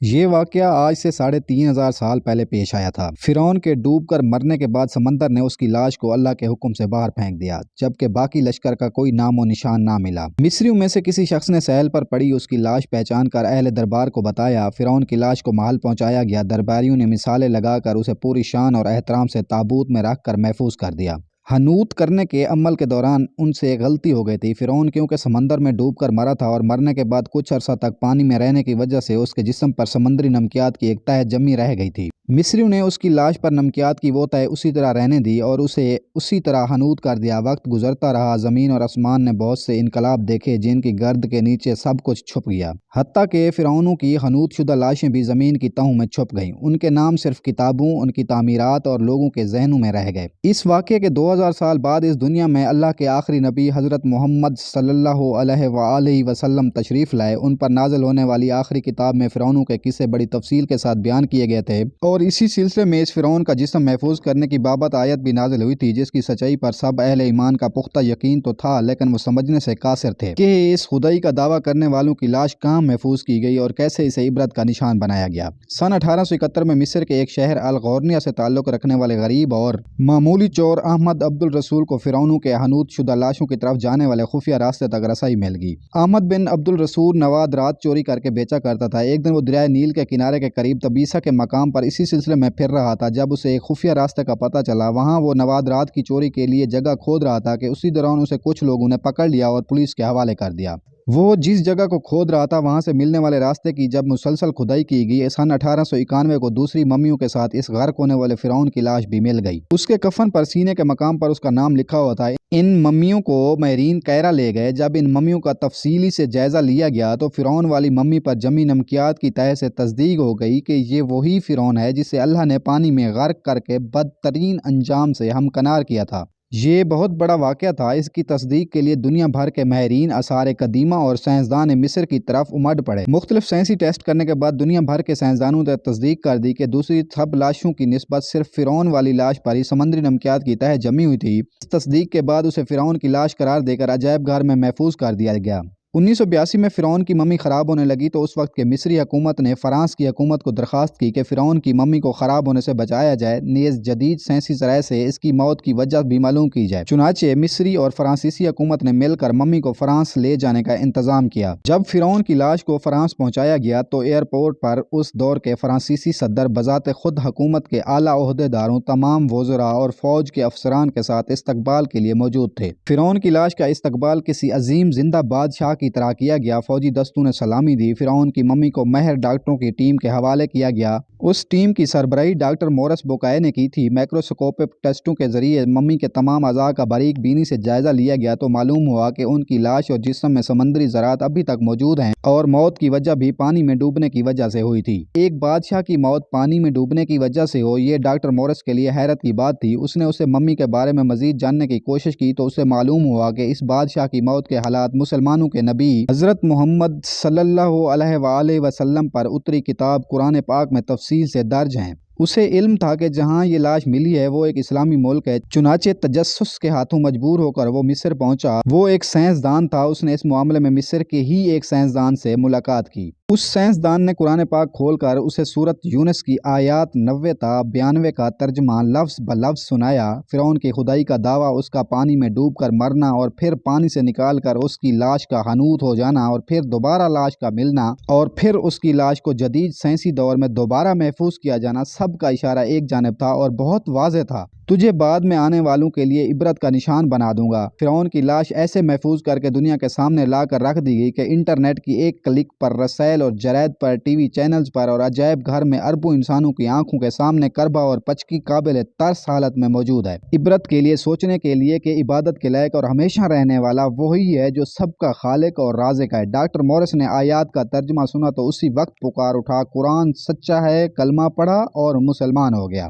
یہ واقعہ آج سے 3500 سال پہلے پیش آیا تھا۔ فرعون کے ڈوب کر مرنے کے بعد سمندر نے اس کی لاش کو اللہ کے حکم سے باہر پھینک دیا، جبکہ باقی لشکر کا کوئی نام و نشان نہ ملا۔ مصریوں میں سے کسی شخص نے ساحل پر پڑی اس کی لاش پہچان کر اہل دربار کو بتایا۔ فرعون کی لاش کو محل پہنچایا گیا۔ درباریوں نے مثالیں لگا کر اسے پوری شان اور احترام سے تابوت میں رکھ کر محفوظ کر دیا۔ حنوط کرنے کے عمل کے دوران ان سے ایک غلطی ہو گئی تھی۔ فرعون کیونکہ سمندر میں ڈوب کر مرا تھا اور مرنے کے بعد کچھ عرصہ تک پانی میں رہنے کی وجہ سے اس کے جسم پر سمندری نمکیات کی ایک تہہ جمی رہ گئی تھی۔ مصریوں نے اس کی لاش پر نمکیات کی وہ تہہ اسی طرح رہنے دی اور اسے اسی طرح حنوط کر دیا۔ وقت گزرتا رہا، زمین اور آسمان نے بہت سے انقلاب دیکھے جن کی گرد کے نیچے سب کچھ چھپ گیا، حتیٰ کہ فرعونوں کی حنوط شدہ لاشیں بھی زمین کی تہوں میں چھپ گئیں۔ ان کے نام صرف کتابوں، ان کی تعمیرات اور لوگوں کے ذہنوں میں رہ گئے۔ اس واقعے کے 2000 سال بعد اس دنیا میں اللہ کے آخری نبی حضرت محمد صلی اللہ علیہ وآلہ وسلم تشریف لائے۔ ان پر نازل ہونے والی آخری کتاب میں فرعونوں کے قصے بڑی تفصیل کے ساتھ بیان کیے گئے تھے، اور اسی سلسلے میں اس فرعون کا جسم محفوظ کرنے کی بابت آیت بھی نازل ہوئی تھی، جس کی سچائی پر سب اہل ایمان کا پختہ یقین تو تھا، لیکن وہ سمجھنے سے قاصر تھے کہ اس خدائی کا دعویٰ کرنے والوں کی لاش کہاں محفوظ کی گئی اور کیسے اسے عبرت کا نشان بنایا گیا۔ سن 1871 میں مصر کے ایک شہر الغورنیہ سے تعلق رکھنے والے غریب اور معمولی چور احمد عبد الرسول کو فرعونوں کے حنوط شدہ لاشوں کی طرف جانے والے خفیہ راستے تک رسائی مل گئی۔ احمد بن عبد الرسول نوادرات چوری کر کے بیچا کرتا تھا۔ ایک دن وہ دریائے نیل کے کنارے کے قریب تبیسہ کے مقام پر اسی سلسلے میں پھر رہا تھا جب اسے ایک خفیہ راستے کا پتہ چلا۔ وہاں وہ نوادرات کی چوری کے لیے جگہ کھود رہا تھا کہ اسی دوران اسے کچھ لوگوں نے پکڑ لیا اور پولیس کے حوالے کر دیا۔ وہ جس جگہ کو کھود رہا تھا وہاں سے ملنے والے راستے کی جب مسلسل کھدائی کی گئی، سن 1891 کو دوسری ممیوں کے ساتھ اس غرق ہونے والے فرعون کی لاش بھی مل گئی۔ اس کے کفن پر سینے کے مقام پر اس کا نام لکھا ہوا تھا۔ ان ممیوں کو ماہرین قاہرہ لے گئے۔ جب ان ممیوں کا تفصیلی سے جائزہ لیا گیا تو فرعون والی ممی پر جمی نمکیات کی تہہ سے تصدیق ہو گئی کہ یہ وہی فرعون ہے جسے اللہ نے پانی میں غرق کر کے بدترین انجام سے ہمکنار کیا تھا۔ یہ بہت بڑا واقعہ تھا۔ اس کی تصدیق کے لیے دنیا بھر کے ماہرین، آثار قدیمہ اور سائنسدان مصر کی طرف امڈ پڑے۔ مختلف سائنسی ٹیسٹ کرنے کے بعد دنیا بھر کے سائنسدانوں نے تصدیق کر دی کہ دوسری سب لاشوں کی نسبت صرف فرعون والی لاش پر ہی سمندری نمکیات کی تہہ جمی ہوئی تھی۔ اس تصدیق کے بعد اسے فرعون کی لاش قرار دے کر عجائب گھر میں محفوظ کر دیا گیا۔ 1982 میں فرعون کی ممی خراب ہونے لگی تو اس وقت کے مصری حکومت نے فرانس کی حکومت کو درخواست کی کہ فرعون کی ممی کو خراب ہونے سے بچایا جائے، نیز جدید سائنسی ذرائع سے اس کی موت کی وجہ بھی معلوم کی جائے۔ چنانچہ مصری اور فرانسیسی حکومت نے مل کر ممی کو فرانس لے جانے کا انتظام کیا۔ جب فرعون کی لاش کو فرانس پہنچایا گیا تو ایئرپورٹ پر اس دور کے فرانسیسی صدر بذات خود حکومت کے اعلیٰ عہدیداروں، تمام وزراء اور فوج کے افسران کے ساتھ استقبال کے لیے موجود تھے۔ فرعون کی لاش کا استقبال کسی عظیم زندہ بادشاہ کی طرح کیا گیا۔ فوجی دستوں نے سلامی دی۔ فرعون کی ممی کو ماہر ڈاکٹروں کی ٹیم کے حوالے کیا گیا۔ اس ٹیم کی سربراہی ڈاکٹر مورس بوکائے نے کی تھی۔ مائکروسکوپک ٹیسٹوں کے ذریعے ممی کے تمام اعضاء کا باریک بینی سے جائزہ لیا گیا تو معلوم ہوا کہ ان کی لاش اور جسم میں سمندری ذرات ابھی تک موجود ہیں اور موت کی وجہ بھی پانی میں ڈوبنے کی وجہ سے ہوئی تھی۔ ایک بادشاہ کی موت پانی میں ڈوبنے کی وجہ سے ہو، یہ ڈاکٹر مورس کے لیے حیرت کی بات تھی۔ اس نے اسے ممی کے بارے میں مزید جاننے کی کوشش کی تو اسے معلوم ہوا کہ اس بادشاہ کی موت کے حالات مسلمانوں کے نبی حضرت محمد صلی اللہ علیہ وآلہ وسلم پر اتری کتاب قرآن پاک میں تفصیل سے درج ہیں۔ اسے علم تھا کہ جہاں یہ لاش ملی ہے وہ ایک اسلامی ملک ہے، چنانچہ تجسس کے ہاتھوں مجبور ہو کر وہ مصر پہنچا۔ وہ ایک سائنسدان تھا، اس نے اس معاملے میں مصر کے ہی ایک سائنسدان سے ملاقات کی۔ اس سائنسدان نے قرآن پاک کھول کر اسے سورۃ یونس کی آیات 90 تا 92 کا ترجمہ لفظ بلفظ سنایا۔ فرعون کی خدائی کا دعویٰ، اس کا پانی میں ڈوب کر مرنا اور پھر پانی سے نکال کر اس کی لاش کا حنوط ہو جانا اور پھر دوبارہ لاش کا ملنا اور پھر اس کی لاش کو جدید سائنسی دور میں دوبارہ محفوظ کیا جانا، سب کا اشارہ ایک جانب تھا اور بہت واضح تھا۔ تجھے بعد میں آنے والوں کے لیے عبرت کا نشان بنا دوں گا۔ فرعون کی لاش ایسے محفوظ کر کے دنیا کے سامنے لا کر رکھ دی گئی کہ انٹرنیٹ کی ایک کلک پر رسائل اور جرائد پر، ٹی وی چینلز پر اور عجائب گھر میں اربوں انسانوں کی آنکھوں کے سامنے کربا اور پچکی قابل ترس حالت میں موجود ہے۔ عبرت کے لیے، سوچنے کے لیے کہ عبادت کے لائق اور ہمیشہ رہنے والا وہی ہے جو سب کا خالق اور رازق ہے۔ ڈاکٹر مورس نے آیات کا ترجمہ سنا تو اسی وقت پکار اٹھا، قرآن سچا ہے، کلمہ پڑھا اور مسلمان ہو گیا۔